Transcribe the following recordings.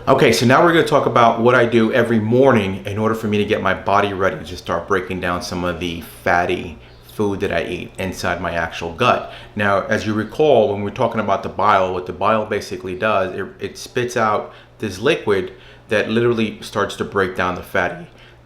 Okay, so now we're going to talk about what I do every morning in order for me to get my body ready to start breaking down some of the fatty food that I eat inside my actual gut. Now, as you recall, when we're talking about the bile, what the bile basically does, it spits out this liquid that literally starts to break down the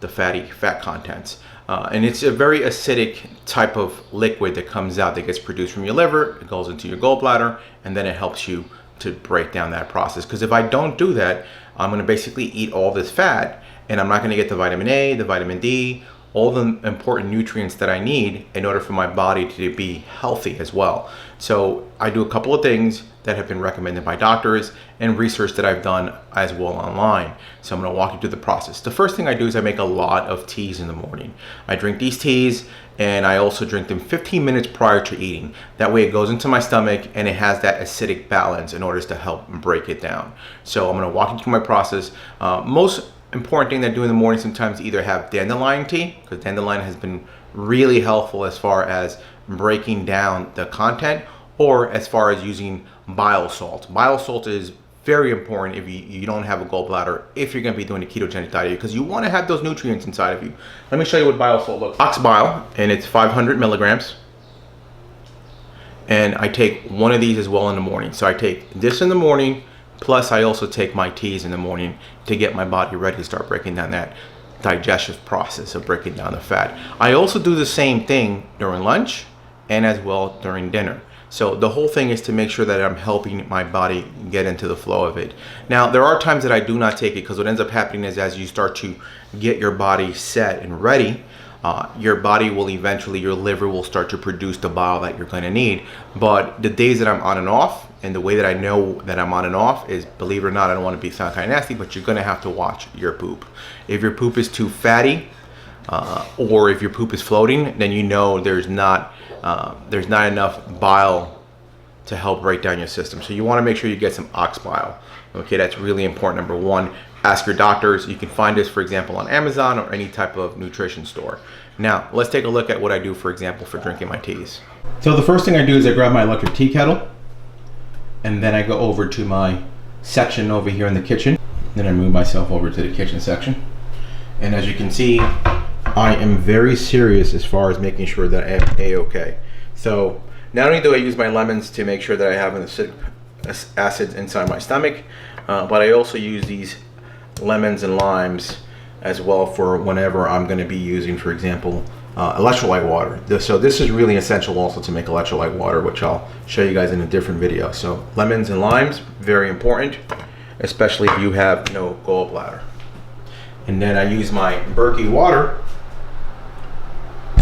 fatty fat contents. And it's a very acidic type of liquid that comes out, that gets produced from your liver, it goes into your gallbladder, and then it helps you to break down that process. Because if I don't do that, I'm going to basically eat all this fat, and I'm not going to get the vitamin A, the vitamin D, all the important nutrients that I need in order for my body to be healthy as well. So I do a couple of things that have been recommended by doctors and research that I've done as well online. So I'm going to walk you through the process. The first thing I do is I make a lot of teas in the morning. I drink these teas, and I also drink them 15 minutes prior to eating. That way it goes into my stomach and it has that acidic balance in order to help break it down. So I'm going to walk you through my process. Most important thing that I do in the morning sometimes either have dandelion tea, because dandelion has been really helpful as far as breaking down the content, or as far as using bile salt. Bile salt is very important if you don't have a gallbladder, if you're going to be doing a ketogenic diet, because you want to have those nutrients inside of you. Let me show you what bile salt looks like. Ox bile, and it's 500 milligrams. And I take one of these as well in the morning. So I take this in the morning, plus I also take my teas in the morning to get my body ready to start breaking down that digestive process of breaking down the fat. I also do the same thing during lunch and as well during dinner. So the whole thing is to make sure that I'm helping my body get into the flow of it. Now, there are times that I do not take it, because what ends up happening is as you start to get your body set and ready, your body will eventually, your liver will start to produce the bile that you're going to need. But the days that I'm on and off, and the way that I know that I'm on and off is, believe it or not, I don't want to sound kind of nasty, but you're going to have to watch your poop. If your poop is too fatty, or if your poop is floating, then you know there's not enough bile to help break down your system. So you want to make sure you get some ox bile. Okay, that's really important. Number one, ask your doctors. You can find this, for example, on Amazon or any type of nutrition store. Now, let's take a look at what I do, for example, for drinking my teas. So the first thing I do is I grab my electric tea kettle, and then I go over to my section over here in the kitchen. Then I move myself over to the kitchen section. And as you can see, I am very serious as far as making sure that I am A-okay. So not only do I use my lemons to make sure that I have an acidic acids inside my stomach, but I also use these lemons and limes as well for whenever I'm going to be using, for example, electrolyte water. So this is really essential also to make electrolyte water, which I'll show you guys in a different video. So lemons and limes, very important, especially if you have no gallbladder. And then I use my Berkey water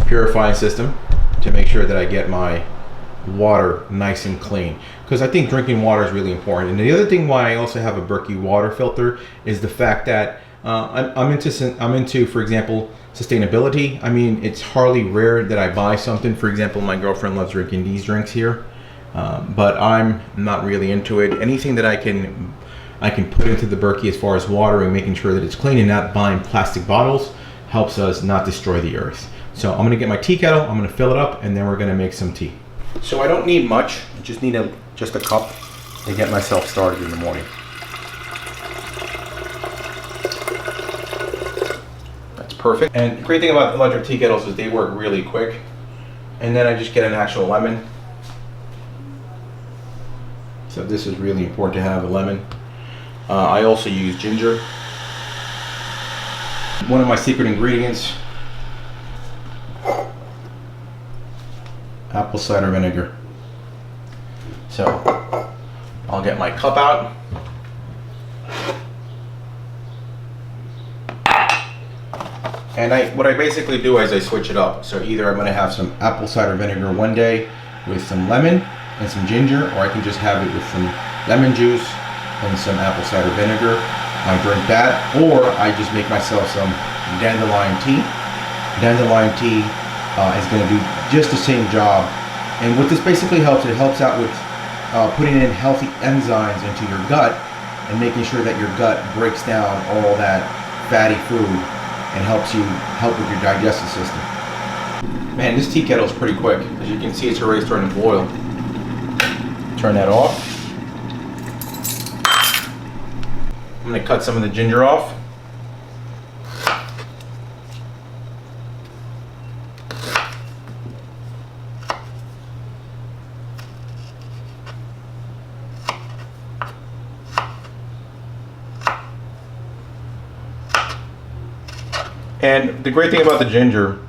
purifying system to make sure that I get my water nice and clean, because I think drinking water is really important. And the other thing why I also have a Berkey water filter is the fact that I'm into, for example, sustainability. I mean, it's hardly rare that I buy something. For example, my girlfriend loves drinking these drinks here, but I'm not really into it. Anything that I can put into the Berkey as far as water and making sure that it's clean and not buying plastic bottles helps us not destroy the earth. So I'm gonna get my tea kettle, I'm gonna fill it up, and then we're gonna make some tea. So I don't need much, I just need just a cup to get myself started in the morning. That's perfect. And the great thing about electric tea kettles is they work really quick. And then I just get an actual lemon. So this is really important to have a lemon. I also use ginger. One of my secret ingredients, apple cider vinegar. So I'll get my cup out. And what I basically do is I switch it up. So either I'm going to have some apple cider vinegar one day with some lemon and some ginger, or I can just have it with some lemon juice and some apple cider vinegar. I drink that, or I just make myself some dandelion tea. Dandelion tea is going to do just the same job. And what this basically helps, it helps out with putting in healthy enzymes into your gut and making sure that your gut breaks down all that fatty food and help with your digestive system. Man, this tea kettle is pretty quick. As you can see, it's already starting to boil. Turn that off. I'm gonna cut some of the ginger off. And the great thing about the ginger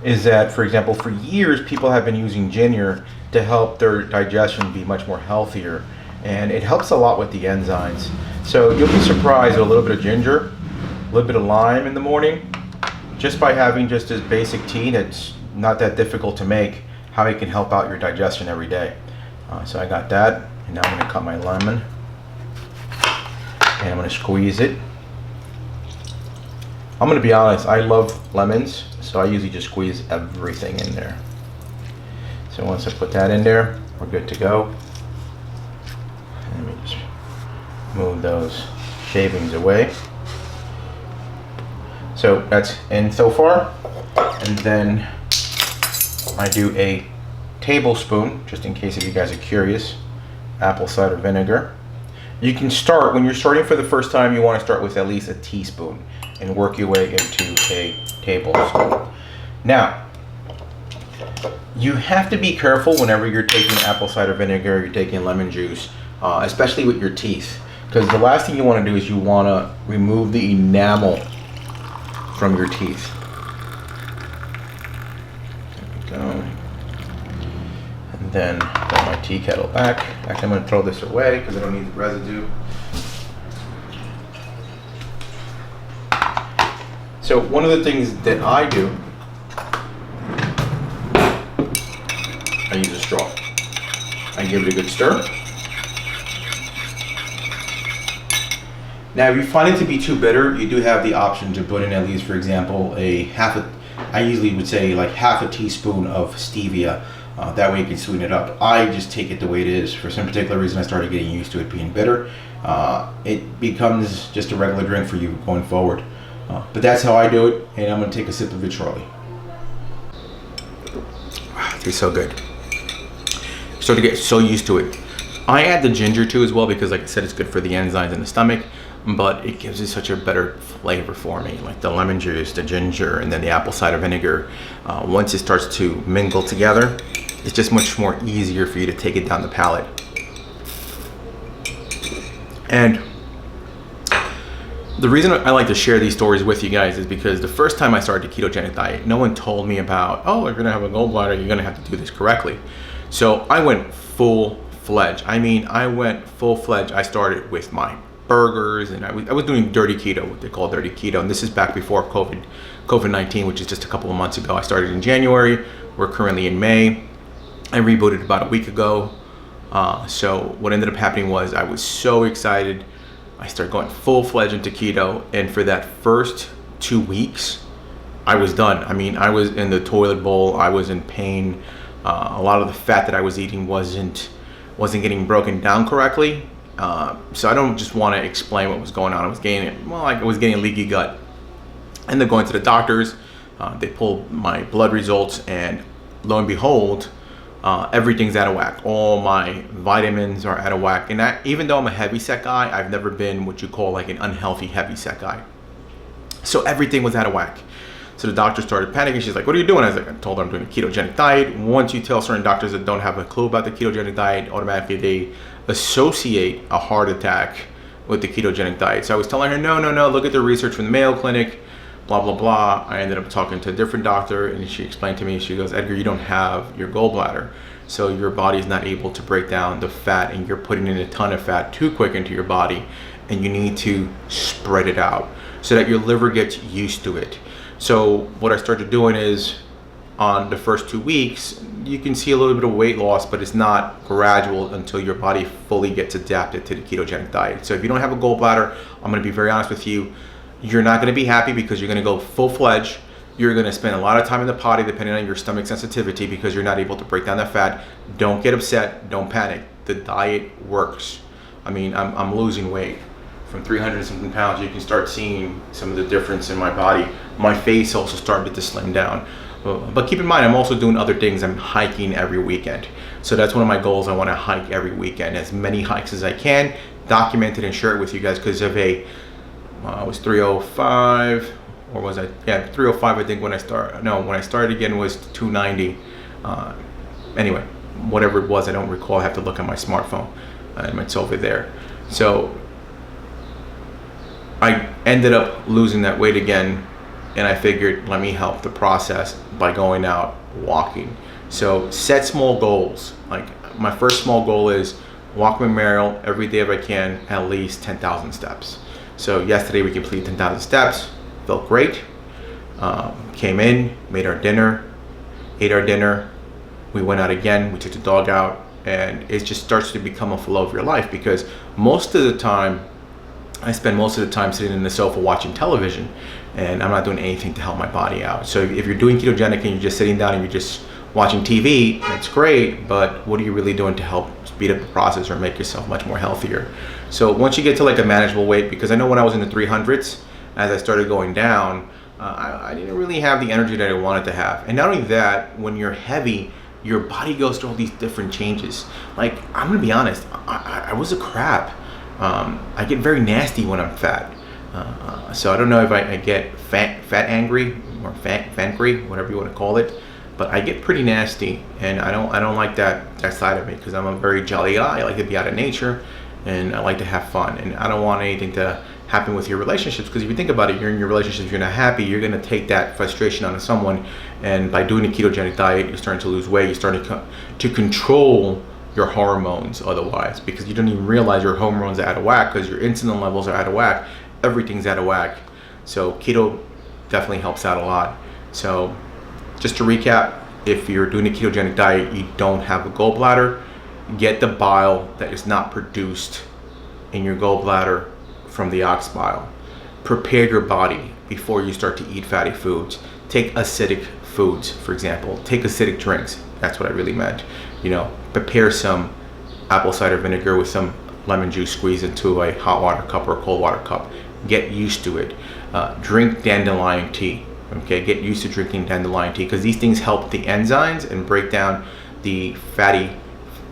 is that, for example, for years people have been using ginger to help their digestion be much more healthier, and it helps a lot with the enzymes. So you'll be surprised with a little bit of ginger, a little bit of lime in the morning, just by having just this basic tea that's not that difficult to make, how it can help out your digestion every day. So I got that, and now I'm going to cut my lemon, and I'm going to squeeze it. I'm going to be honest, I love lemons, so I usually just squeeze everything in there. So once I put that in there, we're good to go. Let me just move those shavings away. So that's in so far. And then I do a tablespoon, just in case if you guys are curious, apple cider vinegar. You can start, when you're starting for the first time, you want to start with at least a teaspoon and work your way into a tablespoon. Now, you have to be careful whenever you're taking apple cider vinegar, you're taking lemon juice, especially with your teeth, because the last thing you want to do is you want to remove the enamel from your teeth. There we go. And then put my tea kettle back. Actually, I'm going to throw this away because I don't need the residue. So one of the things that I do, I use a straw. I give it a good stir. Now, if you find it to be too bitter, you do have the option to put in at least, for example, I usually would say like half a teaspoon of stevia. That way you can sweeten it up. I just take it the way it is. For some particular reason, I started getting used to it being bitter. It becomes just a regular drink for you going forward. But that's how I do it, and I'm going to take a sip of it shortly. Wow, it tastes so good. So to get so used to it. I add the ginger too as well because, like I said, it's good for the enzymes in the stomach, but it gives it such a better flavor for me. Like the lemon juice, the ginger, and then the apple cider vinegar. Once it starts to mingle together, it's just much more easier for you to take it down the palate. And the reason I like to share these stories with you guys is because the first time I started the ketogenic diet, no one told me about, oh, you're gonna have a gallbladder, you're gonna have to do this correctly. So I went full-fledged. I went full-fledged. I started with my burgers, and I was doing dirty keto, what they call dirty keto, and this is back before COVID-19, which is just a couple of months ago. I started in January. We're currently in May. I rebooted about a week ago. So what ended up happening was I was so excited. I started going full-fledged into keto, and for that first 2 weeks, I was done. I was in the toilet bowl. I was in pain. A lot of the fat that I was eating wasn't getting broken down correctly. So I don't just want to explain what was going on. I was getting leaky gut. I ended up going to the doctors. They pulled my blood results, and lo and behold, everything's out of whack. All my vitamins are out of whack. And even though I'm a heavy set guy, I've never been what you call like an unhealthy heavy set guy. So everything was out of whack. So the doctor started panicking. She's like, what are you doing? I told her I'm doing a ketogenic diet. Once you tell certain doctors that don't have a clue about the ketogenic diet, automatically they associate a heart attack with the ketogenic diet. So I was telling her, no, look at the research from the Mayo Clinic, blah, blah, blah. I ended up talking to a different doctor, and she explained to me, she goes, Edgar, you don't have your gallbladder. So your body is not able to break down the fat, and you're putting in a ton of fat too quick into your body, and you need to spread it out so that your liver gets used to it. So what I started doing is, on the first 2 weeks, you can see a little bit of weight loss, but it's not gradual until your body fully gets adapted to the ketogenic diet. So if you don't have a gallbladder, I'm going to be very honest with you, you're not going to be happy because you're going to go full-fledged. You're going to spend a lot of time in the potty depending on your stomach sensitivity because you're not able to break down that fat. Don't get upset. Don't panic. The diet works. I'm losing weight. From 300 something pounds, you can start seeing some of the difference in my body. My face also started to slim down. But keep in mind, I'm also doing other things. I'm hiking every weekend. So that's one of my goals. I want to hike every weekend, as many hikes as I can, document it and share it with you guys, because if a I was 305, or was I? Yeah, 305. I think when I started. No, when I started again was 290. Anyway, whatever it was, I don't recall. I have to look at my smartphone, and it's over there. So I ended up losing that weight again, and I figured, let me help the process by going out walking. So set small goals. Like my first small goal is walk memorial every day if I can, at least 10,000 steps. So yesterday we completed 10,000 steps, felt great. Came in, made our dinner, ate our dinner. We went out again, we took the dog out, and it just starts to become a flow of your life, because most of the time, I spend most of the time sitting in the sofa watching television, and I'm not doing anything to help my body out. So if you're doing ketogenic and you're just sitting down and you're just watching TV, that's great, but what are you really doing to help speed up the process or make yourself much more healthier? So once you get to like a manageable weight, because I know when I was in the 300s, as I started going down, I didn't really have the energy that I wanted to have. And not only that, when you're heavy, your body goes through all these different changes. Like, I'm gonna be honest, I was a crab. I get very nasty when I'm fat. So I don't know if I get fat angry or fangry, whatever you want to call it, but I get pretty nasty, and I don't like that side of me, because I'm a very jolly guy. I like to be out of nature, and I like to have fun, and I don't want anything to happen with your relationships, because if you think about it, you're in your relationships, you're not happy, you're going to take that frustration onto someone, and by doing a ketogenic diet, you're starting to lose weight, you're starting to control your hormones otherwise, because you don't even realize your hormones are out of whack, because your insulin levels are out of whack, everything's out of whack. So keto definitely helps out a lot. So just to recap, if you're doing a ketogenic diet, you don't have a gallbladder, get the bile that is not produced in your gallbladder from the ox bile. Prepare your body before you start to eat fatty foods. Take acidic foods, for example. Take acidic drinks. That's what I really meant. You know, prepare some apple cider vinegar with some lemon juice squeezed into a hot water cup or a cold water cup. Get used to it. Drink dandelion tea. Okay, get used to drinking dandelion tea, because these things help the enzymes and break down the fatty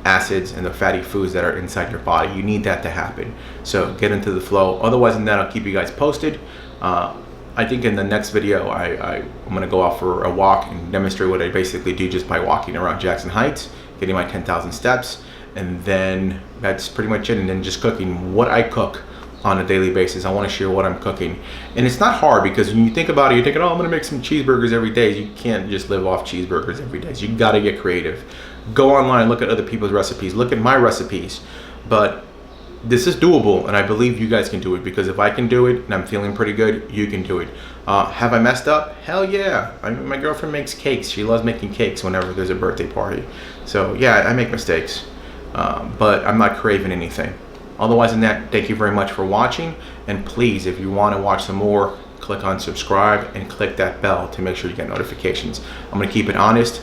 acids and the fatty foods that are inside your body. You need that to happen. So get into the flow. Otherwise than that, I'll keep you guys posted. I think in the next video, I'm going to go out for a walk and demonstrate what I basically do just by walking around Jackson Heights, getting my 10,000 steps, and then that's pretty much it. And then just cooking what I cook on a daily basis. I want to share what I'm cooking, and it's not hard, because when you think about it, you're thinking, oh, I'm going to make some cheeseburgers every day. You can't just live off cheeseburgers every day. So you got to get creative. Go online, look at other people's recipes, look at my recipes. But this is doable, and I believe you guys can do it, because if I can do it and I'm feeling pretty good, you can do it. Have I messed up? Hell yeah. My girlfriend makes cakes. She loves making cakes whenever there's a birthday party. So yeah, I make mistakes, but I'm not craving anything. Otherwise than that, thank you very much for watching, and please, if you want to watch some more, click on subscribe and click that bell to make sure you get notifications. I'm going to keep it honest,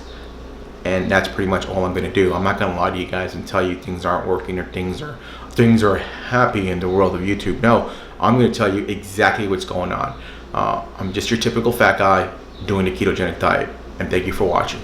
and that's pretty much all I'm going to do. I'm not going to lie to you guys and tell you things aren't working or things are happy in the world of YouTube. No, I'm going to tell you exactly what's going on. I'm just your typical fat guy doing the ketogenic diet, and thank you for watching.